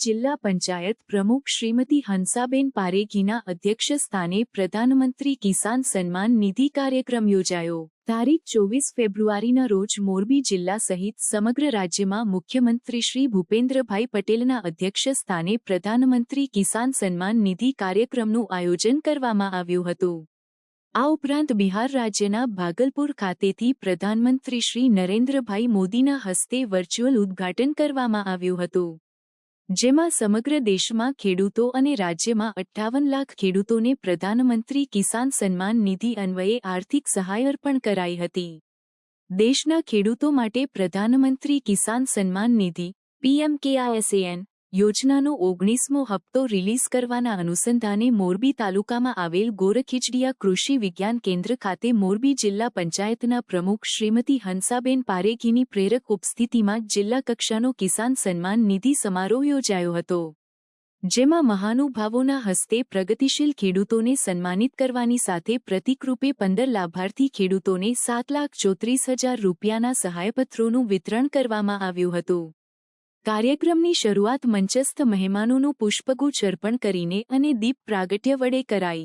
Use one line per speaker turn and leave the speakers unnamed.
જિલ્લા પંચાયત પ્રમુખ શ્રીમતી હંસાબેન પારેખીના અધ્યક્ષસ્થાને પ્રધાનમંત્રી કિસાન સન્માન નિધિ કાર્યક્રમ યોજાયો. તારીખ 24 ફેબ્રુઆરીના રોજ મોરબી જિલ્લા સહિત સમગ્ર રાજ્યમાં મુખ્યમંત્રી શ્રી ભૂપેન્દ્રભાઈ પટેલના અધ્યક્ષસ્થાને પ્રધાનમંત્રી કિસાન સન્માન નિધિ કાર્યક્રમનું આયોજન કરવામાં આવ્યું હતું. આ ઉપરાંત બિહાર રાજ્યના ભાગલપુર ખાતેથી પ્રધાનમંત્રી શ્રી નરેન્દ્રભાઈ મોદીના હસ્તે વર્ચ્યુઅલ ઉદ્ઘાટન કરવામાં આવ્યું હતું, જેમાં સમગ્ર દેશમાં ખેડૂતો અને રાજ્યમાં 58 લાખ ખેડૂતોને પ્રધાનમંત્રી કિસાન સન્માન નિધિ અન્વયે આર્થિક સહાય અર્પણ કરાઈ હતી. દેશના ખેડૂતો માટે પ્રધાનમંત્રી કિસાન સન્માન નિધિ PMKISAN યોજનાનો 19મો હપ્તો રિલીઝ કરવાના અનુસંધાને મોરબી તાલુકામાં આવેલ ગોરખીજડીયા કૃષિ વિજ્ઞાન કેન્દ્ર ખાતે મોરબી જિલ્લા પંચાયતના પ્રમુખ શ્રીમતી હંસાબેન પારેખીની પ્રેરક ઉપસ્થિતિમાં જિલ્લા કક્ષાનો કિસાન સન્માન નિધિ સમારોહ યોજાયો હતો, જેમાં મહાનુભાવોના હસ્તે પ્રગતિશીલ ખેડૂતોને સન્માનિત કરવાની સાથે પ્રતિકરૂપે 15 લાભાર્થી ખેડૂતોને ₹7,34,000 રૂપિયાના સહાયપત્રોનું વિતરણ કરવામાં આવ્યું હતું. કાર્યક્રમની શરૂઆત મંચસ્થ મહેમાનોનું પુષ્પગુચ્છ અર્પણ કરીને અને દીપ પ્રાગટ્ય વડે કરાઈ.